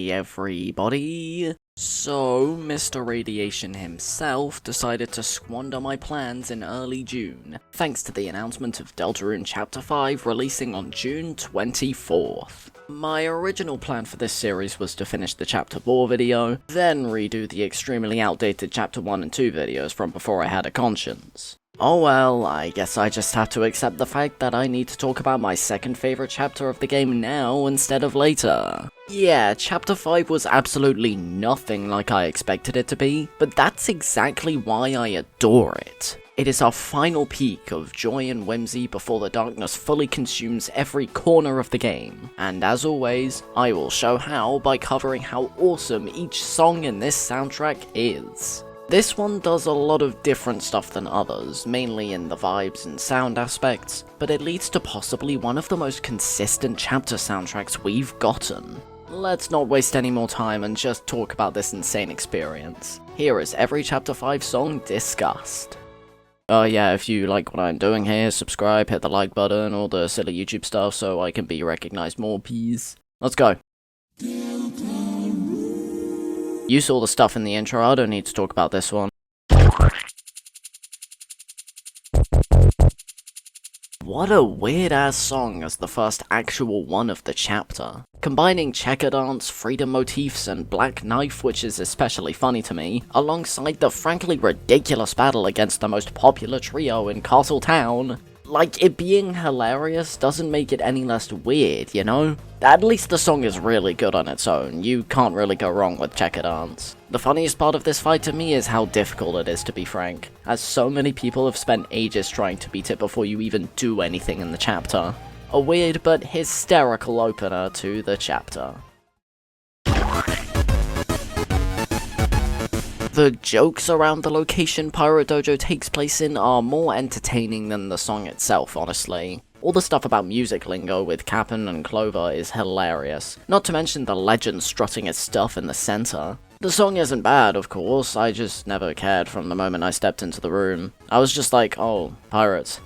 Hey everybody! So, Mr. Radiation himself decided to squander my plans in early June, thanks to the announcement of Deltarune Chapter 5 releasing on June 24th. My original plan for this series was to finish the Chapter 4 video, then redo the extremely outdated Chapter 1 and 2 videos from before I had a conscience. Oh well, I guess I just have to accept the fact that I need to talk about my second favourite chapter of the game now instead of later. Yeah, Chapter 5 was absolutely nothing like I expected it to be, but that's exactly why I adore it. It is our final peak of joy and whimsy before the darkness fully consumes every corner of the game. And as always, I will show how by covering how awesome each song in this soundtrack is. This one does a lot of different stuff than others, mainly in the vibes and sound aspects, but it leads to possibly one of the most consistent chapter soundtracks we've gotten. Let's not waste any more time and just talk about this insane experience. Here is every Chapter 5 song discussed. Oh yeah, if you like what I'm doing here, subscribe, hit the like button, all the silly YouTube stuff so I can be recognized more, please. Let's go. You saw the stuff in the intro, I don't need to talk about this one. What a weird-ass song as the first actual one of the chapter. Combining checker dance, freedom motifs, and black knife, which is especially funny to me, alongside the frankly ridiculous battle against the most popular trio in Castle Town. Like, it being hilarious doesn't make it any less weird, you know? At least the song is really good on its own, you can't really go wrong with checker dance. The funniest part of this fight to me is how difficult it is, to be frank, as so many people have spent ages trying to beat it before you even do anything in the chapter. A weird but hysterical opener to the chapter. The jokes around the location Pirate Dojo takes place in are more entertaining than the song itself, honestly. All the stuff about music lingo with Cap'n and Clover is hilarious, not to mention the legend strutting its stuff in the center. The song isn't bad, of course, I just never cared from the moment I stepped into the room. I was just like, oh, pirates.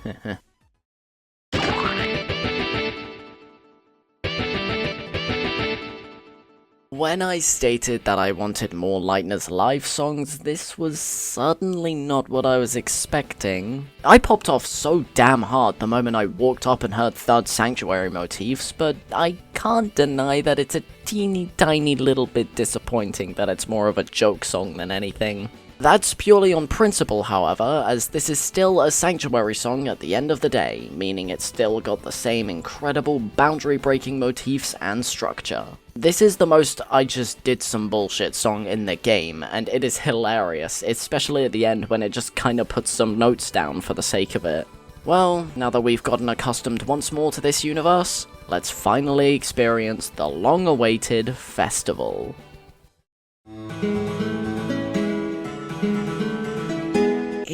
When I stated that I wanted more Lightner's Live songs, this was suddenly not what I was expecting. I popped off so damn hard the moment I walked up and heard Third Sanctuary motifs, but I can't deny that it's a teeny tiny little bit disappointing that it's more of a joke song than anything. That's purely on principle, however, as this is still a Sanctuary song at the end of the day, meaning it's still got the same incredible boundary-breaking motifs and structure. This is the most I just did some bullshit song in the game, and it is hilarious, especially at the end when it just kinda puts some notes down for the sake of it. Well, now that we've gotten accustomed once more to this universe, let's finally experience the long-awaited festival.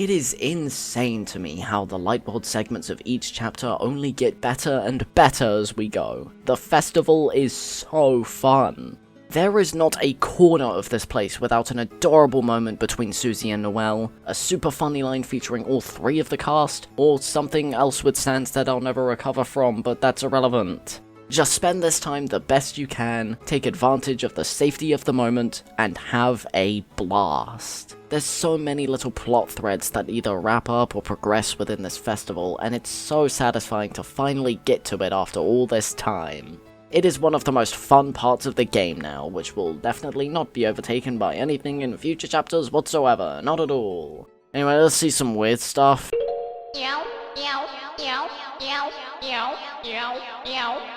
It is insane to me how the Lightboard segments of each chapter only get better and better as we go. The festival is so fun. There is not a corner of this place without an adorable moment between Susie and Noel, a super funny line featuring all three of the cast, or something else with Sans that I'll never recover from, but that's irrelevant. Just spend this time the best you can, take advantage of the safety of the moment, and have a blast. There's so many little plot threads that either wrap up or progress within this festival, and it's so satisfying to finally get to it after all this time. It is one of the most fun parts of the game now, which will definitely not be overtaken by anything in future chapters whatsoever, not at all. Anyway, let's see some weird stuff.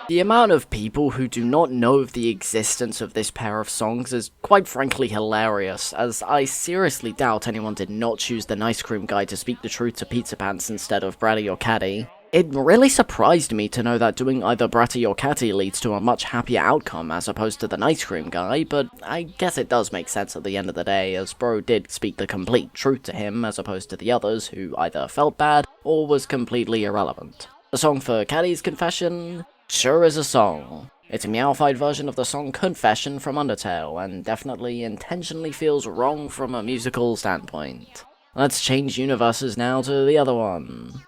The amount of people who do not know of the existence of this pair of songs is quite frankly hilarious, as I seriously doubt anyone did not choose the Ice Cream Guy to speak the truth to Pizza Pants instead of Bratty or Catty. It really surprised me to know that doing either Bratty or Catty leads to a much happier outcome as opposed to the Ice Cream Guy, but I guess it does make sense at the end of the day, as Bro did speak the complete truth to him as opposed to the others who either felt bad or was completely irrelevant. The song for Catty's confession sure is a song. It's a meowfied version of the song Confession from Undertale, and definitely intentionally feels wrong from a musical standpoint. Let's change universes now to the other one.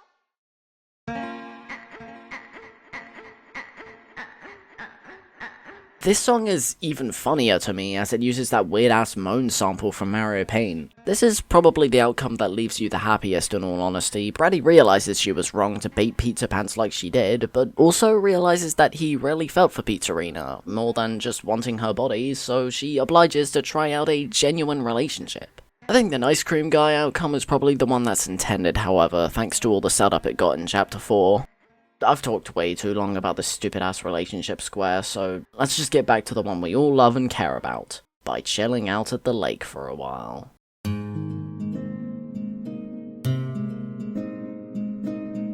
This song is even funnier to me as it uses that weird ass moan sample from Mario Paint. This is probably the outcome that leaves you the happiest in all honesty. Brady realizes she was wrong to bait Pizza Pants like she did, but also realizes that he really felt for Pizzarina, more than just wanting her body, so she obliges to try out a genuine relationship. I think the ice cream guy outcome is probably the one that's intended, however, thanks to all the setup it got in Chapter 4. I've talked way too long about this stupid-ass relationship square, so let's just get back to the one we all love and care about, by chilling out at the lake for a while.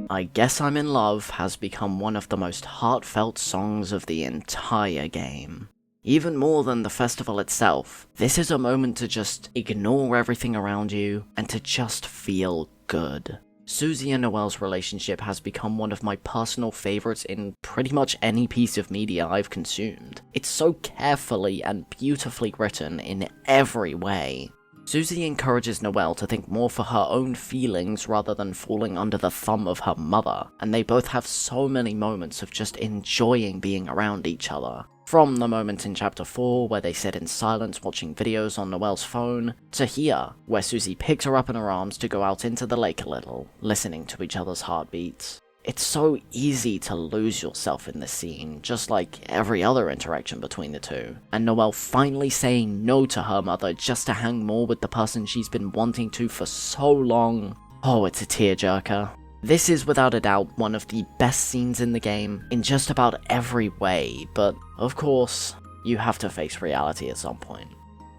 I Guess I'm in Love has become one of the most heartfelt songs of the entire game. Even more than the festival itself, this is a moment to just ignore everything around you and to just feel good. Susie and Noel's relationship has become one of my personal favorites in pretty much any piece of media I've consumed. It's so carefully and beautifully written in every way. Susie encourages Noel to think more for her own feelings rather than falling under the thumb of her mother, and they both have so many moments of just enjoying being around each other. From the moment in Chapter 4 where they sit in silence watching videos on Noel's phone, to here, where Susie picks her up in her arms to go out into the lake a little, listening to each other's heartbeats. It's so easy to lose yourself in this scene, just like every other interaction between the two, and Noel finally saying no to her mother just to hang more with the person she's been wanting to for so long. Oh, it's a tearjerker. This is without a doubt one of the best scenes in the game in just about every way, but of course, you have to face reality at some point.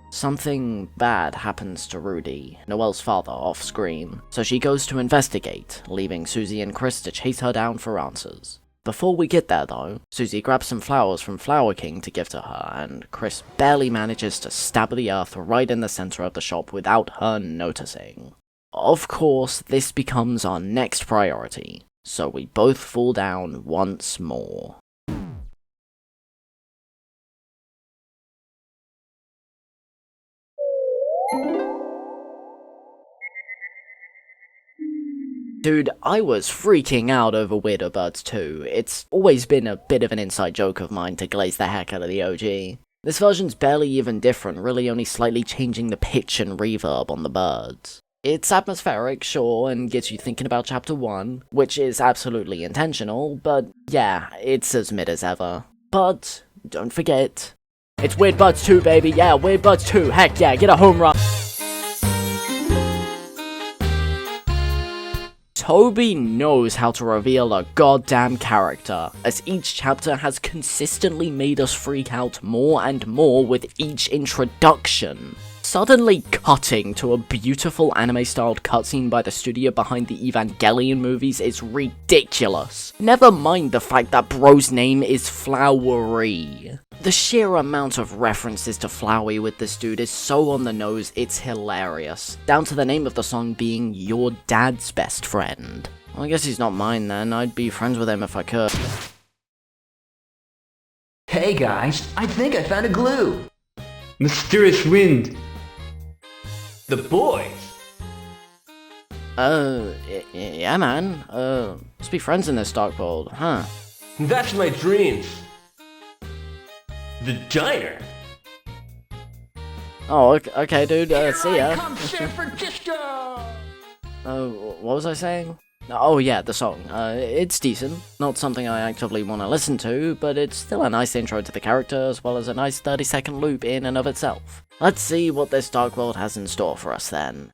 Something bad happens to Rudy, Noel's father, off-screen, so she goes to investigate, leaving Susie and Kris to chase her down for answers. Before we get there though, Susie grabs some flowers from Flower King to give to her, and Kris barely manages to stab the earth right in the center of the shop without her noticing. Of course, this becomes our next priority, so we both fall down once more. Dude, I was freaking out over Weirder Birds 2. It's always been a bit of an inside joke of mine to glaze the heck out of the OG. This version's barely even different, really only slightly changing the pitch and reverb on the birds. It's atmospheric, sure, and gets you thinking about Chapter 1, which is absolutely intentional, but yeah, it's as mid as ever. But don't forget, it's Weird Birds 2, baby, yeah, Weird Birds 2, heck yeah, get a home run! TOBY knows how to reveal a goddamn character, as each chapter has consistently made us freak out more and more with each introduction. Suddenly cutting to a beautiful anime-styled cutscene by the studio behind the Evangelion movies is ridiculous. Never mind the fact that bro's name is Flowery. The sheer amount of references to Flowey with this dude is so on the nose, it's hilarious. Down to the name of the song being Your Dad's Best Friend. Well, I guess he's not mine then, I'd be friends with him if I could. Hey guys, I think I found a glue! Mysterious wind! The boys! Yeah man, let's be friends in this dark world, huh? That's my dreams! The diner! Oh, okay dude, see ya. Come San Francisco! What was I saying? Oh yeah, the song. It's decent. Not something I actively want to listen to, but it's still a nice intro to the character, as well as a nice 30-second loop in and of itself. Let's see what this dark world has in store for us then.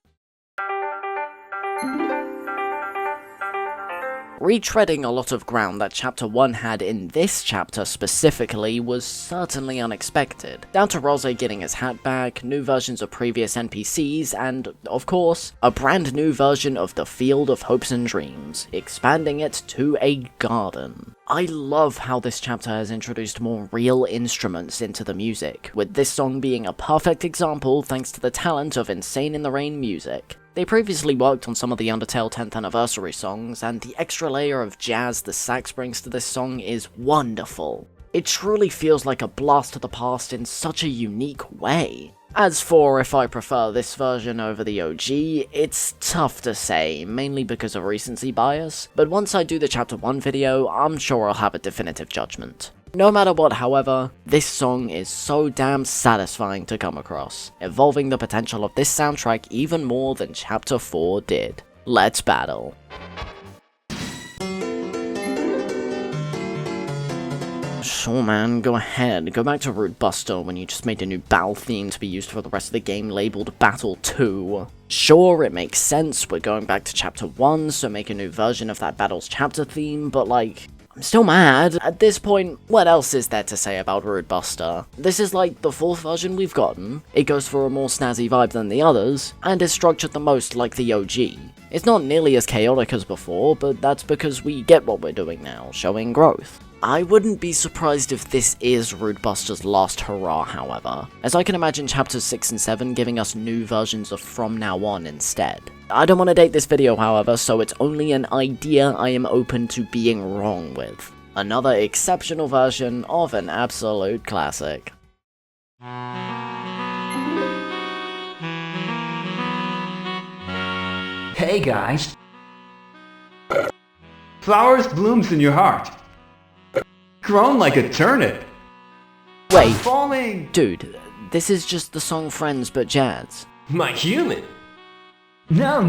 Retreading a lot of ground that Chapter 1 had in this chapter specifically was certainly unexpected, down to Rose getting his hat back, new versions of previous NPCs, and, of course, a brand new version of the Field of Hopes and Dreams, expanding it to a garden. I love how this chapter has introduced more real instruments into the music, with this song being a perfect example thanks to the talent of Insane in the Rain music. They previously worked on some of the Undertale 10th anniversary songs, and the extra layer of jazz the sax brings to this song is wonderful. It truly feels like a blast to the past in such a unique way. As for if I prefer this version over the OG, it's tough to say, mainly because of recency bias, but once I do the Chapter 1 video, I'm sure I'll have a definitive judgment. No matter what, however, this song is so damn satisfying to come across, evolving the potential of this soundtrack even more than Chapter 4 did. Let's battle. Sure man, go ahead. Go back to Root Buster when you just made a new battle theme to be used for the rest of the game labeled Battle 2. Sure, it makes sense, we're going back to Chapter 1, so make a new version of that battle's chapter theme, but like, I'm still mad. At this point, what else is there to say about Root Buster? This is like the 4th version we've gotten, it goes for a more snazzy vibe than the others, and is structured the most like the OG. It's not nearly as chaotic as before, but that's because we get what we're doing now, showing growth. I wouldn't be surprised if this is Root Buster's last hurrah, however, as I can imagine chapters 6 and 7 giving us new versions of From Now On instead. I don't want to date this video, however, so it's only an idea I am open to being wrong with. Another exceptional version of an absolute classic. Hey guys. Flowers blooms in your heart. Grown like a turnip. Wait, Falling. dude, this is just the song Friends but jazz. My human. No.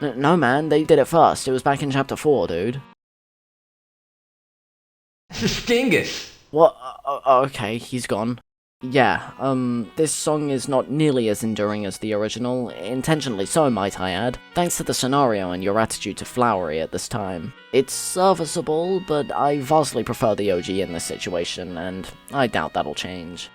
No man, they did it first, it was back in Chapter 4, dude. Stingus. What? Okay, he's gone. Yeah, this song is not nearly as enduring as the original, intentionally so might I add, thanks to the scenario and your attitude to Flowery at this time. It's serviceable, but I vastly prefer the OG in this situation, and I doubt that'll change.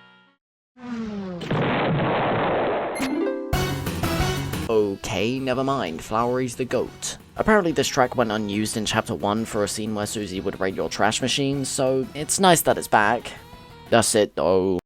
Okay, never mind, Flowery's the GOAT. Apparently this track went unused in Chapter 1 for a scene where Susie would raid your trash machine, so it's nice that it's back. That's it though.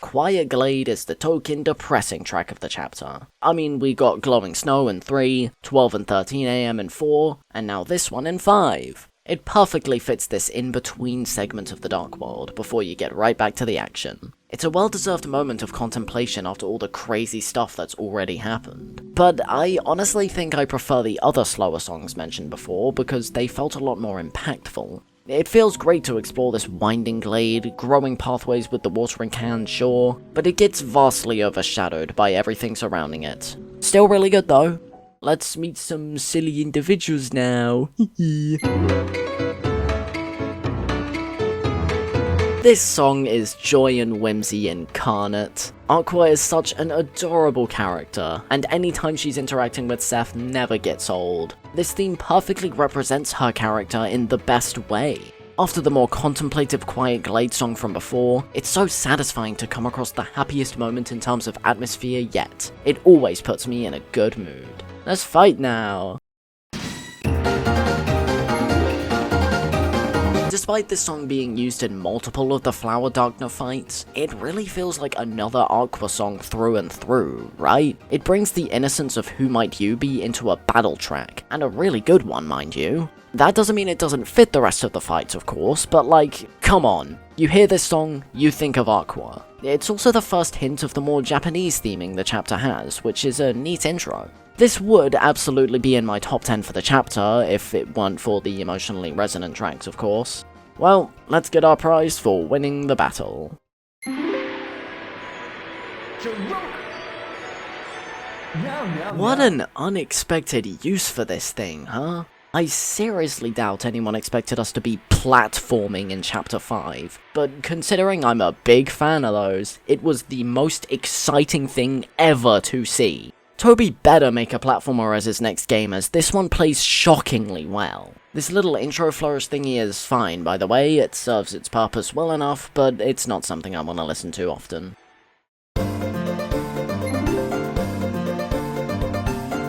Quiet Glade is the token depressing track of the chapter. I mean, we got Glowing Snow in 3, 12 and 13 AM in 4, and now this one in 5. It perfectly fits this in-between segment of the Dark World before you get right back to the action. It's a well-deserved moment of contemplation after all the crazy stuff that's already happened. But I honestly think I prefer the other slower songs mentioned before because they felt a lot more impactful. It feels great to explore this winding glade, growing pathways with the watering can, sure, but it gets vastly overshadowed by everything surrounding it. Still really good though. Let's meet some silly individuals now. This song is joy and whimsy incarnate. Aqua is such an adorable character, and anytime she's interacting with Seth never gets old. This theme perfectly represents her character in the best way. After the more contemplative Quiet Glade song from before, it's so satisfying to come across the happiest moment in terms of atmosphere yet. It always puts me in a good mood. Let's fight now! Despite this song being used in multiple of the Flower Darkner fights, it really feels like another Aqua song through and through, right? It brings the innocence of Who Might You Be into a battle track, and a really good one, mind you. That doesn't mean it doesn't fit the rest of the fights, of course, but like, come on. You hear this song, you think of Aqua. It's also the first hint of the more Japanese theming the chapter has, which is a neat intro. This would absolutely be in my top 10 for the chapter, if it weren't for the emotionally resonant tracks, of course. Well, let's get our prize for winning the battle. What an unexpected use for this thing, huh? I seriously doubt anyone expected us to be platforming in Chapter 5, but considering I'm a big fan of those, it was the most exciting thing ever to see. TOBY better make a platformer as his next game, as this one plays shockingly well. This little intro flourish thingy is fine, by the way, it serves its purpose well enough, but it's not something I want to listen to often.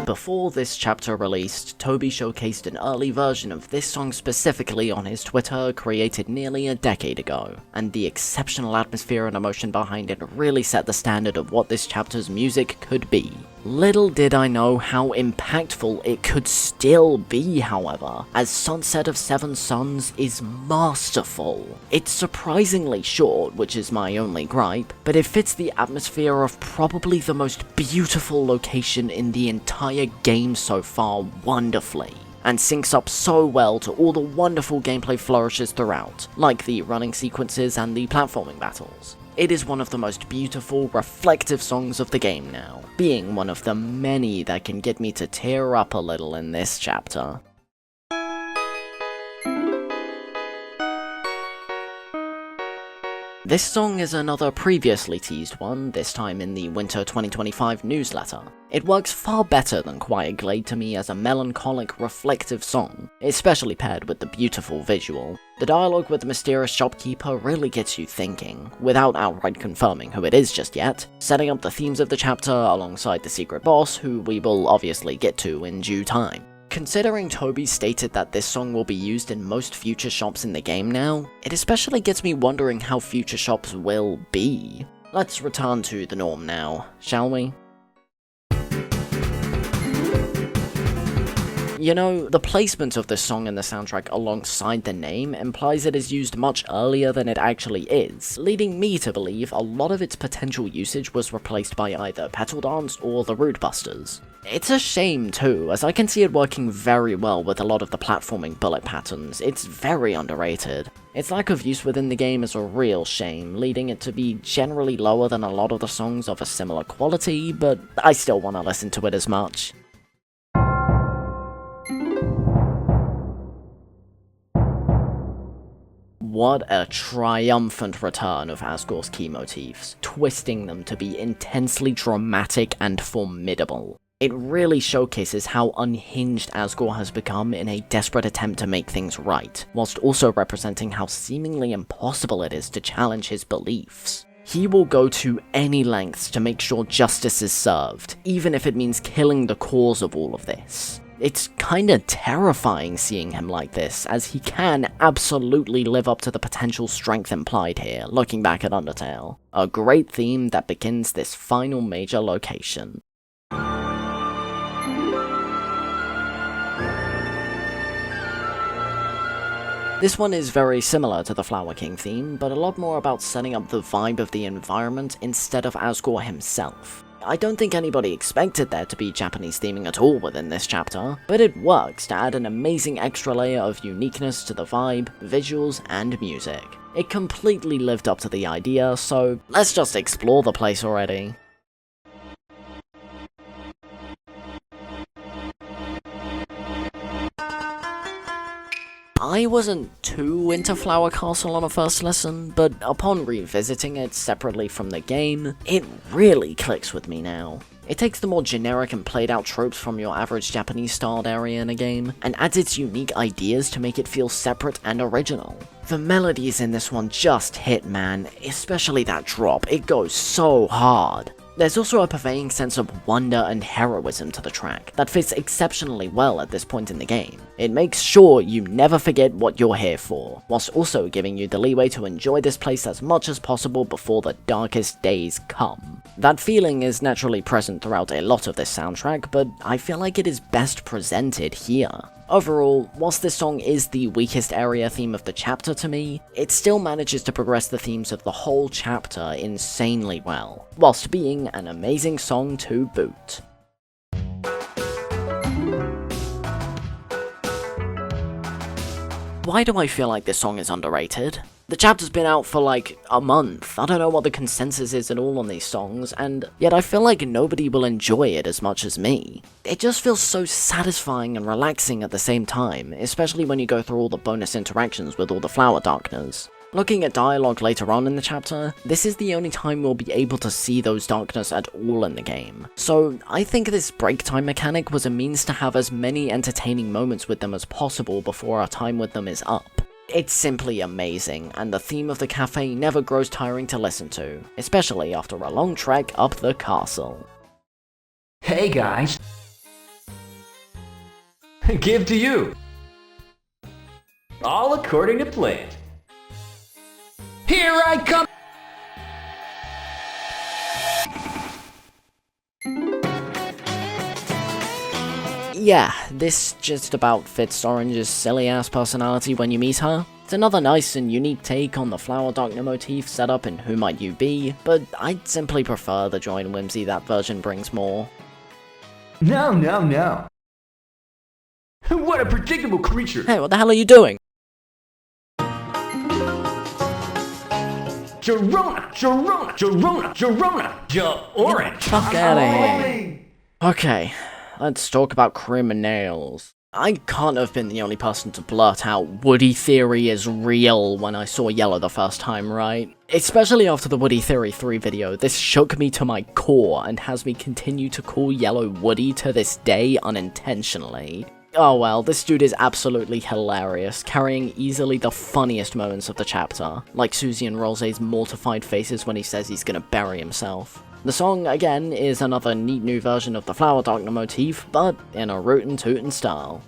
Before this chapter released, TOBY showcased an early version of this song specifically on his Twitter, created nearly a decade ago, and the exceptional atmosphere and emotion behind it really set the standard of what this chapter's music could be. Little did I know how impactful it could still be, however, as Sunset of Seven Suns is masterful. It's surprisingly short, which is my only gripe, but it fits the atmosphere of probably the most beautiful location in the entire game so far wonderfully, and syncs up so well to all the wonderful gameplay flourishes throughout, like the running sequences and the platforming battles. It is one of the most beautiful, reflective songs of the game now, being one of the many that can get me to tear up a little in this chapter. This song is another previously teased one, this time in the Winter 2025 newsletter. It works far better than Quiet Glade to me as a melancholic, reflective song, especially paired with the beautiful visual. The dialogue with the mysterious shopkeeper really gets you thinking, without outright confirming who it is just yet, setting up the themes of the chapter alongside the secret boss, who we will obviously get to in due time. Considering TOBY stated that this song will be used in most future shops in the game now, it especially gets me wondering how future shops will be. Let's return to the norm now, shall we? You know, the placement of this song in the soundtrack alongside the name implies it is used much earlier than it actually is, leading me to believe a lot of its potential usage was replaced by either Petal Dance or the Root Busters. It's a shame too, as I can see it working very well with a lot of the platforming bullet patterns. It's very underrated. Its lack of use within the game is a real shame, leading it to be generally lower than a lot of the songs of a similar quality, but I still want to listen to it as much. What a triumphant return of Asgore's key motifs, twisting them to be intensely dramatic and formidable. It really showcases how unhinged Asgore has become in a desperate attempt to make things right, whilst also representing how seemingly impossible it is to challenge his beliefs. He will go to any lengths to make sure justice is served, even if it means killing the cause of all of this. It's kinda terrifying seeing him like this, as he can absolutely live up to the potential strength implied here, looking back at Undertale. A great theme that begins this final major location. This one is very similar to the Flower King theme, but a lot more about setting up the vibe of the environment instead of Asgore himself. I don't think anybody expected there to be Japanese theming at all within this chapter, but it works to add an amazing extra layer of uniqueness to the vibe, visuals, and music. It completely lived up to the idea, so let's just explore the place already. I wasn't too into Flower Castle on a first listen, but upon revisiting it separately from the game, it really clicks with me now. It takes the more generic and played out tropes from your average Japanese styled area in a game, and adds its unique ideas to make it feel separate and original. The melodies in this one just hit, man, especially that drop, it goes so hard. There's also a pervading sense of wonder and heroism to the track that fits exceptionally well at this point in the game. It makes sure you never forget what you're here for, whilst also giving you the leeway to enjoy this place as much as possible before the darkest days come. That feeling is naturally present throughout a lot of this soundtrack, but I feel like it is best presented here. Overall, whilst this song is the weakest area theme of the chapter to me, it still manages to progress the themes of the whole chapter insanely well, whilst being an amazing song to boot. Why do I feel like this song is underrated? The chapter's been out for like a month. I don't know what the consensus is at all on these songs, and yet I feel like nobody will enjoy it as much as me. It just feels so satisfying and relaxing at the same time, especially when you go through all the bonus interactions with all the flower darkness. Looking at dialogue later on in the chapter, this is the only time we'll be able to see those darkness at all in the game. So I think this break time mechanic was a means to have as many entertaining moments with them as possible before our time with them is up. It's simply amazing, and the theme of the cafe never grows tiring to listen to, especially after a long trek up the castle. Hey guys. Give to you. All according to plan. Here I come! yeah, this just about fits Orange's silly-ass personality when you meet her. It's another nice and unique take on the Flower Darkner motif set up in Who Might You Be, but I'd simply prefer the joy and whimsy that version brings more. No. What a predictable creature! Hey, what the hell are you doing? Orange! Fuck outta here. Okay, let's talk about criminals. I can't have been the only person to blurt out Woody Theory is real when I saw Yellow the first time, right? Especially after the Woody Theory 3 video, this shook me to my core and has me continue to call Yellow Woody to this day unintentionally. Oh well, this dude is absolutely hilarious, carrying easily the funniest moments of the chapter, like Susie and Rose's mortified faces when he says he's gonna bury himself. The song, again, is another neat new version of the Flower Darkner motif, but in a rootin' tootin' style.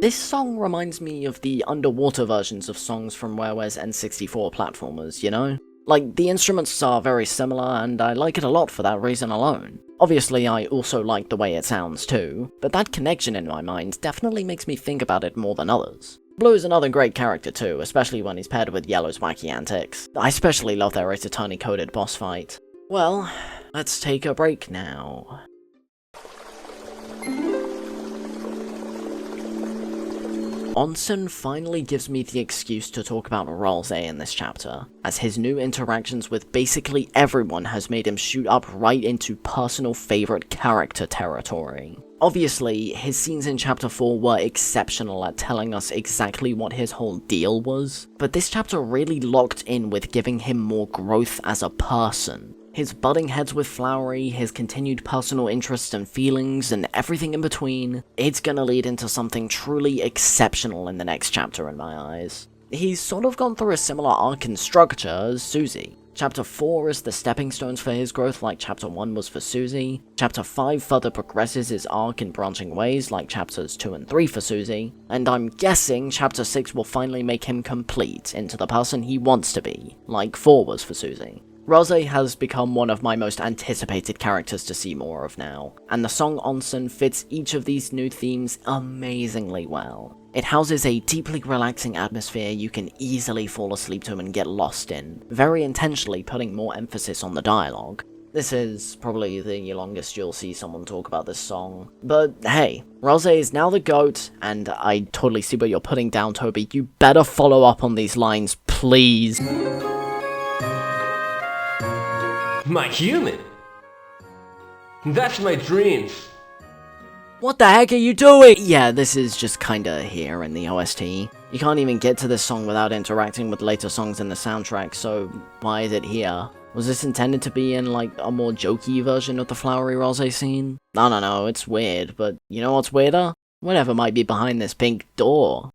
This song reminds me of the underwater versions of songs from WarWare's N64 platformers, you know? Like, the instruments are very similar, and I like it a lot for that reason alone. Obviously, I also like the way it sounds too, but that connection in my mind definitely makes me think about it more than others. Blue's another great character too, especially when he's paired with Yellow's wacky antics. I especially love their Ace-Attorney-coded boss fight. Well, let's take a break now. Onsen finally gives me the excuse to talk about Rous in this chapter, as his new interactions with basically everyone has made him shoot up right into personal favourite character territory. Obviously, his scenes in chapter 4 were exceptional at telling us exactly what his whole deal was, but this chapter really locked in with giving him more growth as a person. His butting heads with Flowery, his continued personal interests and feelings, and everything in between, it's gonna lead into something truly exceptional in the next chapter in my eyes. He's sort of gone through a similar arc and structure as Susie. Chapter 4 is the stepping stones for his growth like Chapter 1 was for Susie. Chapter 5 further progresses his arc in branching ways like Chapters 2 and 3 for Susie. And I'm guessing Chapter 6 will finally make him complete into the person he wants to be, like 4 was for Susie. Rous has become one of my most anticipated characters to see more of now, and the song Onsen fits each of these new themes amazingly well. It houses a deeply relaxing atmosphere you can easily fall asleep to and get lost in, very intentionally putting more emphasis on the dialogue. This is probably the longest you'll see someone talk about this song. But hey, Rous is now the GOAT, and I totally see what you're putting down, Toby. You better follow up on these lines, please. My human! That's my dreams! What the heck are you doing? Yeah, this is just kinda here in the OST. You can't even get to this song without interacting with later songs in the soundtrack, so why is it here? Was this intended to be in, like, a more jokey version of the Flowery Rous scene? I don't know, it's weird, but you know what's weirder? Whatever might be behind this pink door.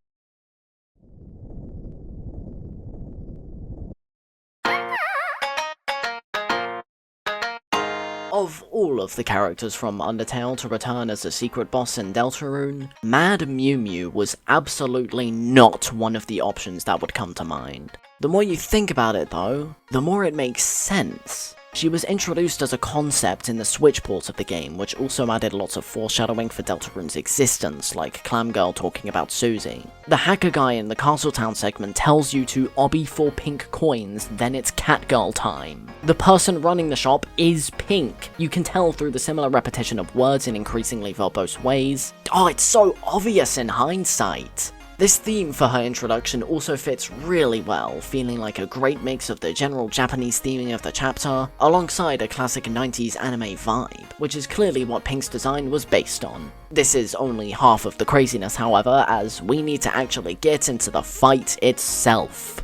Of all of the characters from Undertale to return as a secret boss in Deltarune, Mad Miumu was absolutely not one of the options that would come to mind. The more you think about it though, the more it makes sense. She was introduced as a concept in the Switch port of the game, which also added lots of foreshadowing for Deltarune's existence, like Clamgirl talking about Susie. The hacker guy in the Castletown segment tells you to obby for pink coins, then it's Catgirl time. The person running the shop is Pink. You can tell through the similar repetition of words in increasingly verbose ways. Oh, it's so obvious in hindsight. This theme for her introduction also fits really well, feeling like a great mix of the general Japanese theming of the chapter, alongside a classic 90s anime vibe, which is clearly what Pink's design was based on. This is only half of the craziness, however, as we need to actually get into the fight itself.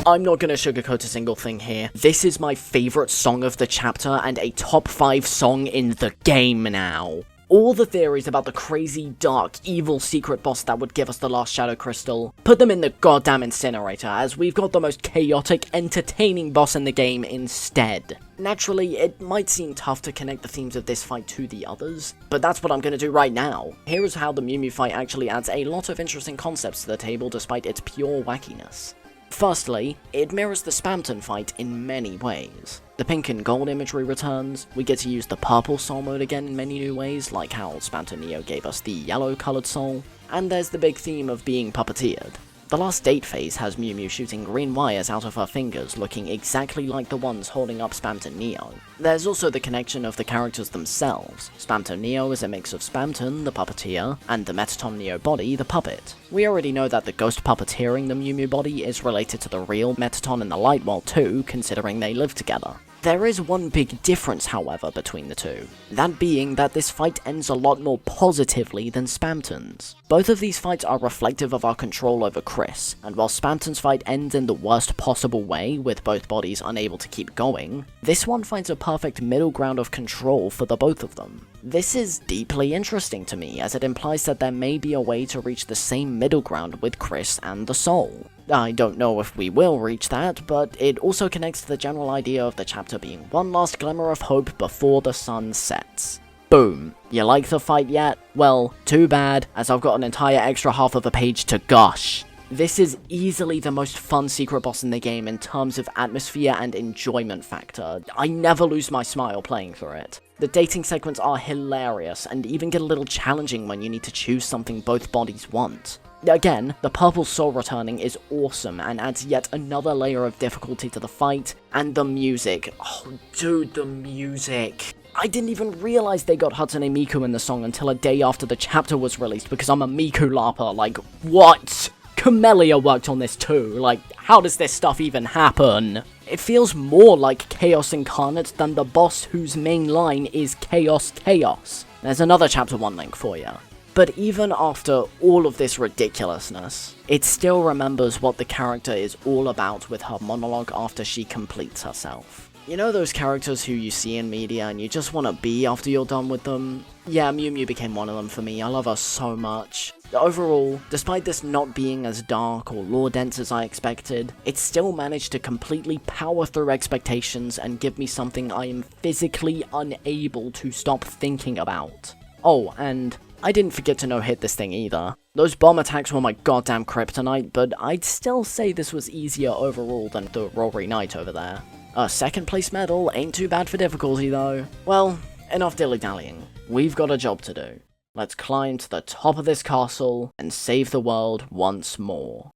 I'm not gonna sugarcoat a single thing here. This is my favorite song of the chapter and a top 5 song in the game now. all the theories about the crazy, dark, evil secret boss that would give us the last Shadow Crystal, put them in the goddamn incinerator, as we've got the most chaotic, entertaining boss in the game instead. Naturally, it might seem tough to connect the themes of this fight to the others, but that's what I'm gonna do right now. Here is how the Miumu fight actually adds a lot of interesting concepts to the table despite its pure wackiness. Firstly, it mirrors the Spamton fight in many ways. The pink and gold imagery returns, we get to use the purple soul mode again in many new ways, like how Spamton Neo gave us the yellow coloured soul, and there's the big theme of being puppeteered. The last date phase has Miumu shooting green wires out of her fingers looking exactly like the ones holding up Spamton Neo. There's also the connection of the characters themselves. Spamton Neo is a mix of Spamton, the puppeteer, and the Metaton Neo body, the puppet. We already know that the ghost puppeteering the Miumu body is related to the real Metaton in the light world too, considering they live together. There is one big difference, however, between the two, that being that this fight ends a lot more positively than Spamton's. Both of these fights are reflective of our control over Kris, and while Spamton's fight ends in the worst possible way, with both bodies unable to keep going, this one finds a perfect middle ground of control for the both of them. This is deeply interesting to me, as it implies that there may be a way to reach the same middle ground with Kris and the soul. I don't know if we will reach that, but it also connects to the general idea of the chapter being one last glimmer of hope before the sun sets. Boom. You like the fight yet? Well, too bad, as I've got an entire extra half of a page to gush. This is easily the most fun secret boss in the game in terms of atmosphere and enjoyment factor. I never lose my smile playing through it. The dating segments are hilarious, and even get a little challenging when you need to choose something both bodies want. Again, the purple soul returning is awesome and adds yet another layer of difficulty to the fight, and the music. Oh dude, the music. I didn't even realize they got Hatsune Miku in the song until a day after the chapter was released because I'm a Miku larper, like, what? Camellia worked on this too, like, how does this stuff even happen? It feels more like Chaos Incarnate than the boss whose main line is Chaos Chaos. There's another chapter 1 link for you. But even after all of this ridiculousness, it still remembers what the character is all about with her monologue after she completes herself. You know those characters who you see in media and you just want to be after you're done with them? Yeah, Miumu became one of them for me. I love her so much. Overall, despite this not being as dark or lore-dense as I expected, it still managed to completely power through expectations and give me something I am physically unable to stop thinking about. Oh, and I didn't forget to no-hit this thing either. Those bomb attacks were my goddamn kryptonite, but I'd still say this was easier overall than the Rory Knight over there. A second place medal ain't too bad for difficulty though. Well, enough dilly-dallying. We've got a job to do. Let's climb to the top of this castle and save the world once more.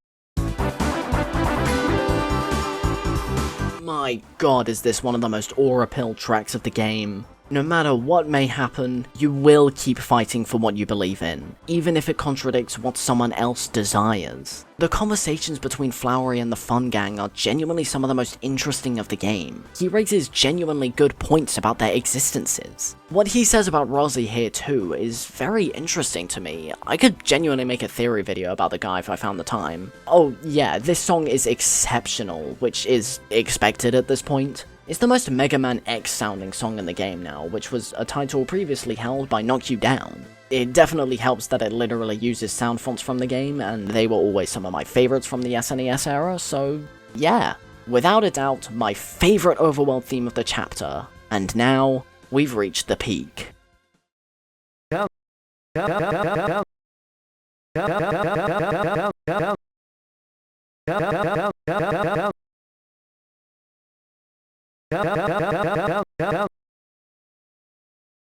My god, is this one of the most aura-pilled tracks of the game. No matter what may happen, you will keep fighting for what you believe in, even if it contradicts what someone else desires. The conversations between Flowery and the Fun Gang are genuinely some of the most interesting of the game. He raises genuinely good points about their existences. What he says about Rosie here too is very interesting to me. I could genuinely make a theory video about the guy if I found the time. Oh yeah, this song is exceptional, which is expected at this point. It's the most Mega Man X sounding song in the game now, which was a title previously held by Knock You Down. It definitely helps that it literally uses sound fonts from the game, and they were always some of my favorites from the SNES era, so yeah. Without a doubt, my favorite overworld theme of the chapter, and now, we've reached the peak.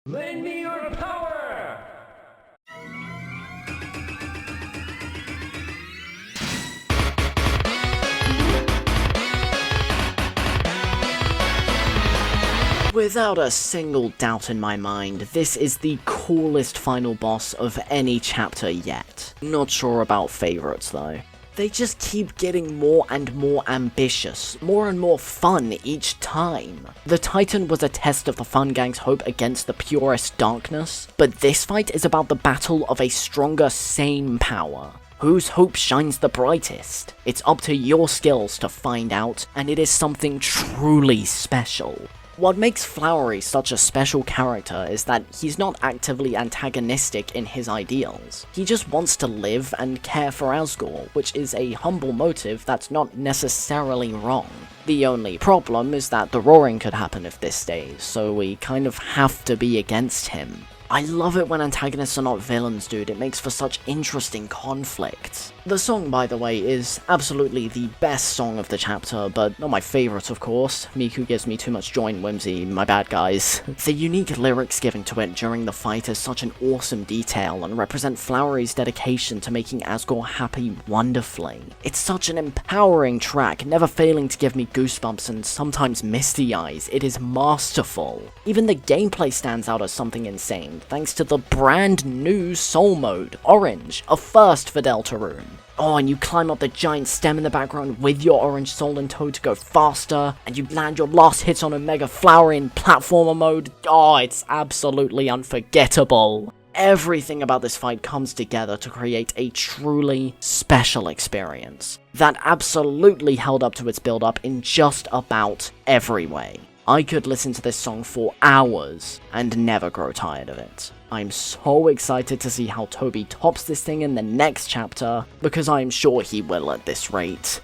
Lend me your power! Without a single doubt in my mind, this is the coolest final boss of any chapter yet. Not sure about favorites though. They just keep getting more and more ambitious, more and more fun each time. The Titan was a test of the Fun Gang's hope against the purest darkness, but this fight is about the battle of a stronger same power. Whose hope shines the brightest? It's up to your skills to find out, and it is something truly special. What makes Flowery such a special character is that he's not actively antagonistic in his ideals. He just wants to live and care for Asgore, which is a humble motive that's not necessarily wrong. The only problem is that the roaring could happen if this stays, so we kind of have to be against him. I love it when antagonists are not villains, dude. It makes for such interesting conflict. The song, by the way, is absolutely the best song of the chapter, but not my favourite, of course. Miku gives me too much joy and whimsy, my bad guys. The unique lyrics given to it during the fight is such an awesome detail and represent Flowery's dedication to making Asgore happy wonderfully. It's such an empowering track, never failing to give me goosebumps and sometimes misty eyes. It is masterful. Even the gameplay stands out as something insane, thanks to the brand new Soul Mode, Orange, a first for Deltarune. Oh, and you climb up the giant stem in the background with your orange soul and toad to go faster, and you land your last hits on Omega Flowery in platformer mode. Oh, it's absolutely unforgettable. Everything about this fight comes together to create a truly special experience that absolutely held up to its build-up in just about every way. I could listen to this song for hours and never grow tired of it. I'm so excited to see how TOBY tops this thing in the next chapter, because I'm sure he will at this rate.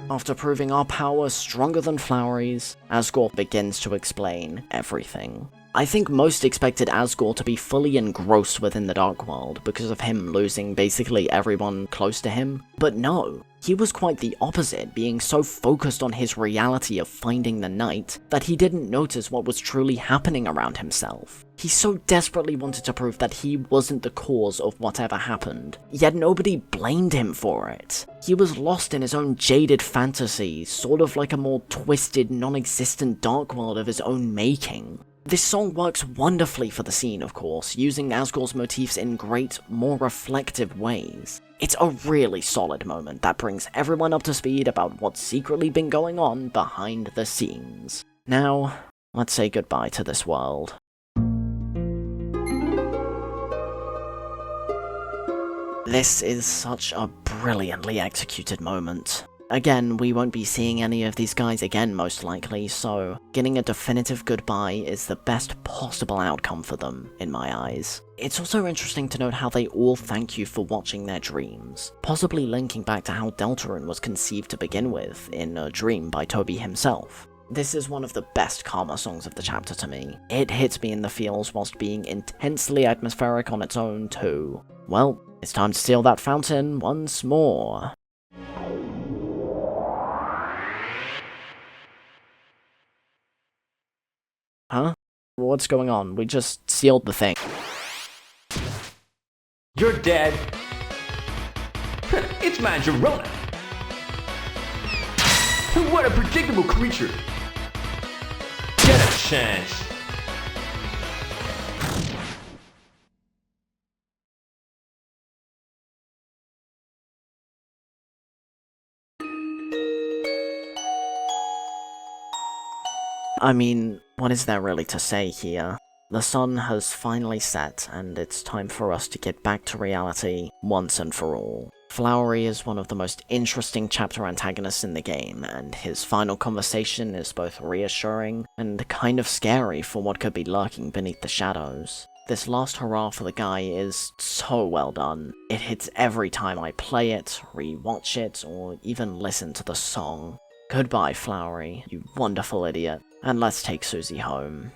After proving our power stronger than Flowery's, Asgore begins to explain everything. I think most expected Asgore to be fully engrossed within the Dark World because of him losing basically everyone close to him, but no. He was quite the opposite, being so focused on his reality of finding the night that he didn't notice what was truly happening around himself. He so desperately wanted to prove that he wasn't the cause of whatever happened, yet nobody blamed him for it. He was lost in his own jaded fantasies, sort of like a more twisted, non-existent dark world of his own making. This song works wonderfully for the scene, of course, using Asgore's motifs in great, more reflective ways. It's a really solid moment that brings everyone up to speed about what's secretly been going on behind the scenes. Now, let's say goodbye to this world. This is such a brilliantly executed moment. Again, we won't be seeing any of these guys again most likely, so getting a definitive goodbye is the best possible outcome for them, in my eyes. It's also interesting to note how they all thank you for watching their dreams, possibly linking back to how Deltarune was conceived to begin with, in a dream by TOBY himself. This is one of the best Karma songs of the chapter to me. It hits me in the feels whilst being intensely atmospheric on its own too. Well, it's time to steal that fountain once more. Huh? What's going on? We just sealed the thing. You're dead. It's Majorona. What a predictable creature. Get a chance. I mean, what is there really to say here? The sun has finally set, and it's time for us to get back to reality once and for all. Flowery is one of the most interesting chapter antagonists in the game, and his final conversation is both reassuring and kind of scary for what could be lurking beneath the shadows. This last hurrah for the guy is so well done. It hits every time I play it, re-watch it, or even listen to the song. Goodbye, Flowery, you wonderful idiot, and let's take Susie home.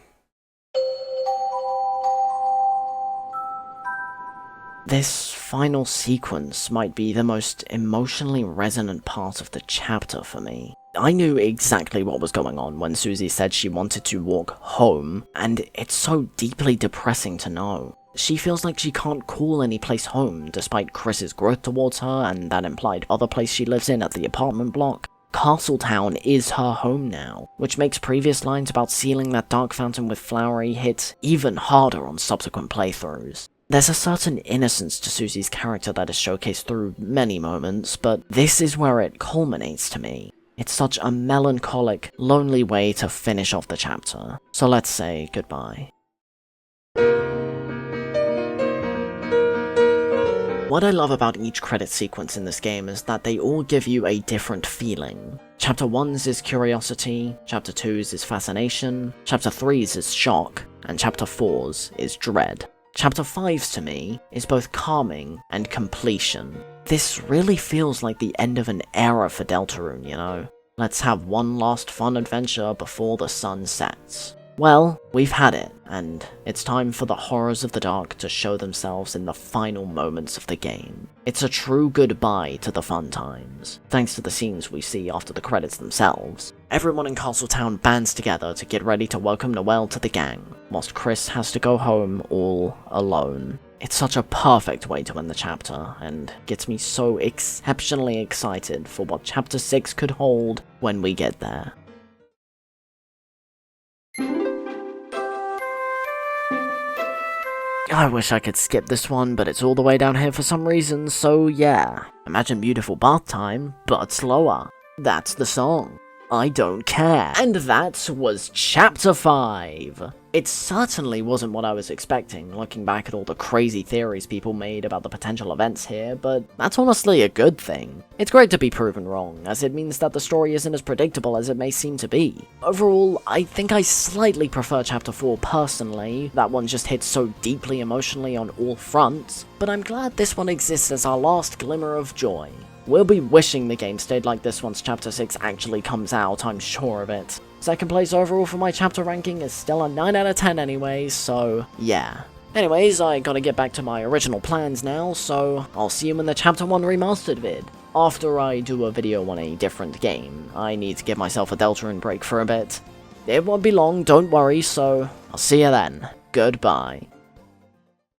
This final sequence might be the most emotionally resonant part of the chapter for me. I knew exactly what was going on when Susie said she wanted to walk home, and it's so deeply depressing to know. She feels like she can't call any place home, despite Kris's growth towards her and that implied other place she lives in at the apartment block. Castletown is her home now, which makes previous lines about sealing that dark fountain with Flowery hit even harder on subsequent playthroughs. There's a certain innocence to Susie's character that is showcased through many moments, but this is where it culminates to me. It's such a melancholic, lonely way to finish off the chapter, so let's say goodbye. What I love about each credit sequence in this game is that they all give you a different feeling. Chapter 1's is curiosity, Chapter 2's is fascination, Chapter 3's is shock, and Chapter 4's is dread. Chapter 5's to me is both calming and completion. This really feels like the end of an era for Deltarune, you know? Let's have one last fun adventure before the sun sets. Well, we've had it, and it's time for the horrors of the dark to show themselves in the final moments of the game. It's a true goodbye to the fun times, thanks to the scenes we see after the credits themselves. Everyone in Castletown bands together to get ready to welcome Noel to the gang, whilst Kris has to go home all alone. It's such a perfect way to end the chapter, and gets me so exceptionally excited for what Chapter 6 could hold when we get there. I wish I could skip this one, but it's all the way down here for some reason, so yeah. Imagine beautiful bath time, but slower. That's the song. I don't care. And that was Chapter 5. It certainly wasn't what I was expecting, looking back at all the crazy theories people made about the potential events here, but that's honestly a good thing. It's great to be proven wrong, as it means that the story isn't as predictable as it may seem to be. Overall, I think I slightly prefer Chapter 4 personally. That one just hits so deeply emotionally on all fronts, but I'm glad this one exists as our last glimmer of joy. We'll be wishing the game stayed like this once Chapter 6 actually comes out, I'm sure of it. Second place overall for my chapter ranking is still a 9 out of 10 anyways, so yeah. Anyways, I gotta get back to my original plans now, so I'll see you in the Chapter 1 remastered vid. After I do a video on a different game, I need to give myself a Deltarune break for a bit. It won't be long, don't worry, so I'll see you then. Goodbye.